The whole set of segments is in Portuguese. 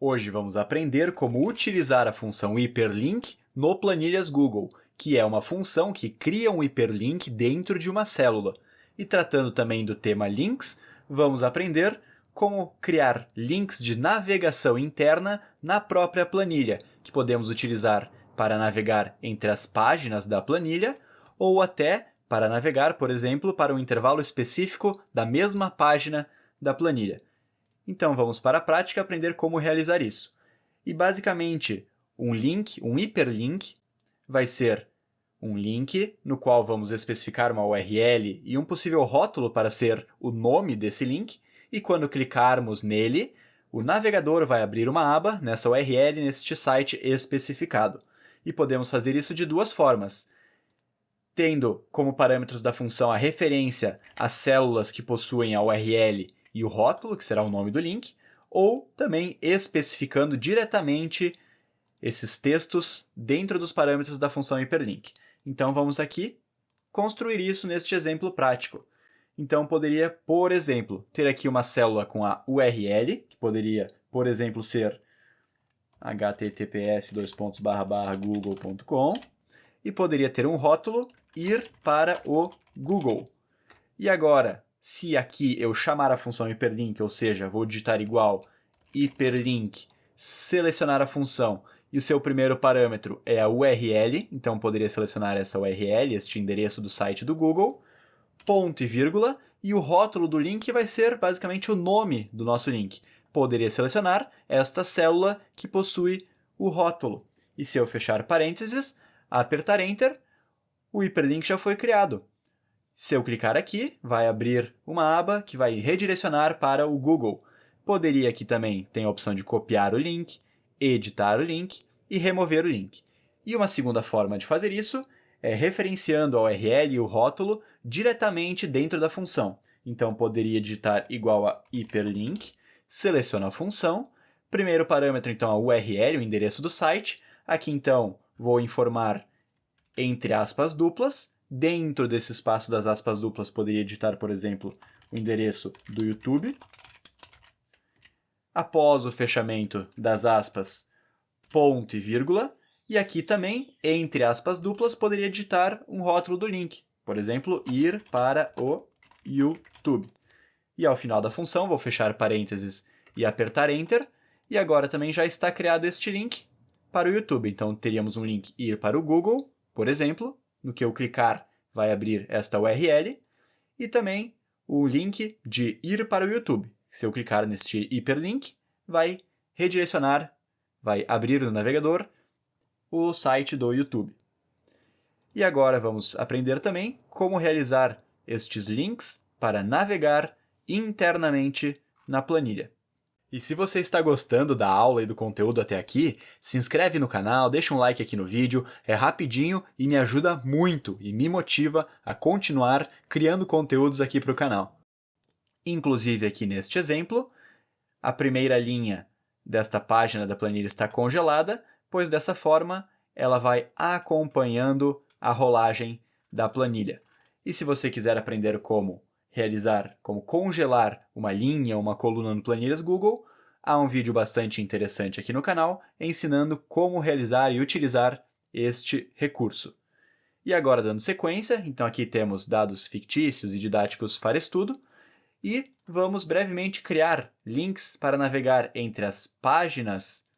Hoje vamos aprender como utilizar a função hiperlink no Planilhas Google, que é uma função que cria um hiperlink dentro de uma célula. E tratando também do tema links, vamos aprender como criar links de navegação interna na própria planilha, que podemos utilizar para navegar entre as páginas da planilha ou até para navegar, por exemplo, para um intervalo específico da mesma página da planilha. Então vamos para a prática aprender como realizar isso. E basicamente, um hiperlink, vai ser um link no qual vamos especificar uma URL e um possível rótulo para ser o nome desse link, e quando clicarmos nele, o navegador vai abrir uma aba nessa URL, neste site especificado. E podemos fazer isso de duas formas. Tendo como parâmetros da função a referência às células que possuem a URL e o rótulo, que será o nome do link, ou também especificando diretamente esses textos dentro dos parâmetros da função hiperlink. Então vamos aqui construir isso neste exemplo prático. Então poderia, por exemplo, ter aqui uma célula com a URL, que poderia, por exemplo, ser https://google.com, e poderia ter um rótulo, ir para o Google. E agora, se aqui eu chamar a função hiperlink, ou seja, vou digitar igual hiperlink, selecionar a função, e o seu primeiro parâmetro é a URL, então poderia selecionar essa URL, este endereço do site do Google, ponto e vírgula, e o rótulo do link vai ser basicamente o nome do nosso link. Poderia selecionar esta célula que possui o rótulo. E se eu fechar parênteses, apertar Enter, o hiperlink já foi criado. Se eu clicar aqui, vai abrir uma aba que vai redirecionar para o Google. Poderia aqui também ter a opção de copiar o link, editar o link e remover o link. E uma segunda forma de fazer isso é referenciando a URL e o rótulo diretamente dentro da função. Então, poderia digitar igual a hiperlink, seleciono a função, primeiro parâmetro, então, a URL, o endereço do site. Aqui, então, vou informar entre aspas duplas. Dentro desse espaço das aspas duplas, poderia digitar, por exemplo, o endereço do YouTube. Após o fechamento das aspas, ponto e vírgula. E aqui também, entre aspas duplas, poderia digitar um rótulo do link. Por exemplo, ir para o YouTube. E ao final da função, vou fechar parênteses e apertar Enter. E agora também já está criado este link para o YouTube. Então, teríamos um link ir para o Google, por exemplo. No que eu clicar, vai abrir esta URL. E também o link de ir para o YouTube. Se eu clicar neste hiperlink, vai redirecionar, vai abrir no navegador o site do YouTube. E agora vamos aprender também como realizar estes links para navegar internamente na planilha. E se você está gostando da aula e do conteúdo até aqui, se inscreve no canal, deixa um like aqui no vídeo, é rapidinho e me ajuda muito e me motiva a continuar criando conteúdos aqui para o canal. Inclusive aqui neste exemplo, a primeira linha desta página da planilha está congelada, pois dessa forma ela vai acompanhando a rolagem da planilha. E se você quiser aprender como congelar uma linha ou uma coluna no Planilhas Google, há um vídeo bastante interessante aqui no canal ensinando como realizar e utilizar este recurso. E agora, dando sequência, então aqui temos dados fictícios e didáticos para estudo, e vamos brevemente criar links para navegar entre as páginas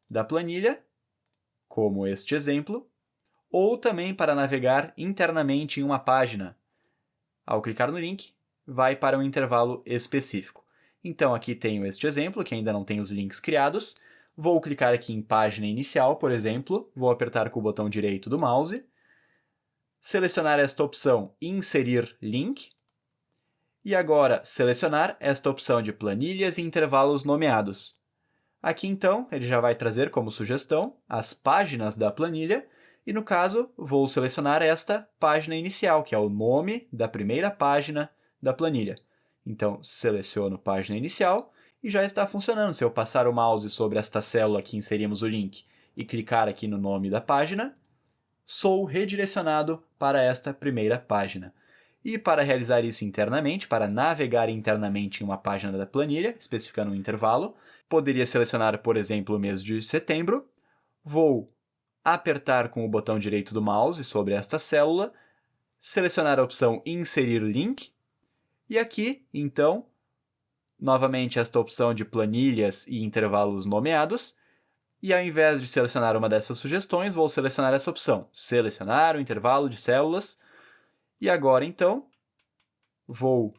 da planilha, como este exemplo, ou também para navegar internamente em uma página. Ao clicar no link, vai para um intervalo específico. Então, aqui tenho este exemplo, que ainda não tem os links criados. Vou clicar aqui em página inicial, por exemplo. Vou apertar com o botão direito do mouse. Selecionar esta opção Inserir Link. E agora, selecionar esta opção de planilhas e intervalos nomeados. Aqui, então, ele já vai trazer como sugestão as páginas da planilha. E, no caso, vou selecionar esta página inicial, que é o nome da primeira página da planilha. Então, seleciono página inicial e já está funcionando. Se eu passar o mouse sobre esta célula que inserimos o link e clicar aqui no nome da página, sou redirecionado para esta primeira página. E para realizar isso internamente, para navegar internamente em uma página da planilha, especificando um intervalo, poderia selecionar, por exemplo, o mês de setembro. Vou apertar com o botão direito do mouse sobre esta célula, selecionar a opção Inserir link, e aqui, então, novamente esta opção de planilhas e intervalos nomeados, e ao invés de selecionar uma dessas sugestões, vou selecionar essa opção, selecionar o intervalo de células, e agora, então, vou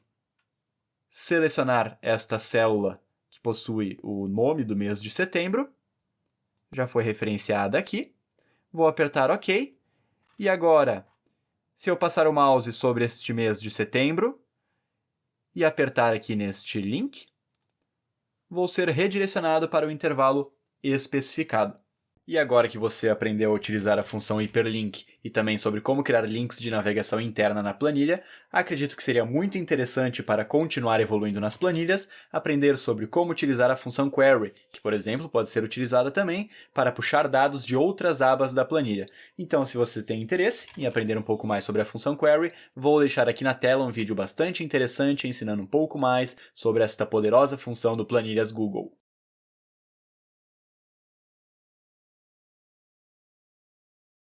selecionar esta célula que possui o nome do mês de setembro, já foi referenciada aqui, vou apertar OK, e agora, se eu passar o mouse sobre este mês de setembro e apertar aqui neste link, vou ser redirecionado para o intervalo especificado. E agora que você aprendeu a utilizar a função hiperlink e também sobre como criar links de navegação interna na planilha, acredito que seria muito interessante para continuar evoluindo nas planilhas, aprender sobre como utilizar a função query, que, por exemplo, pode ser utilizada também para puxar dados de outras abas da planilha. Então, se você tem interesse em aprender um pouco mais sobre a função query, vou deixar aqui na tela um vídeo bastante interessante ensinando um pouco mais sobre esta poderosa função do Planilhas Google.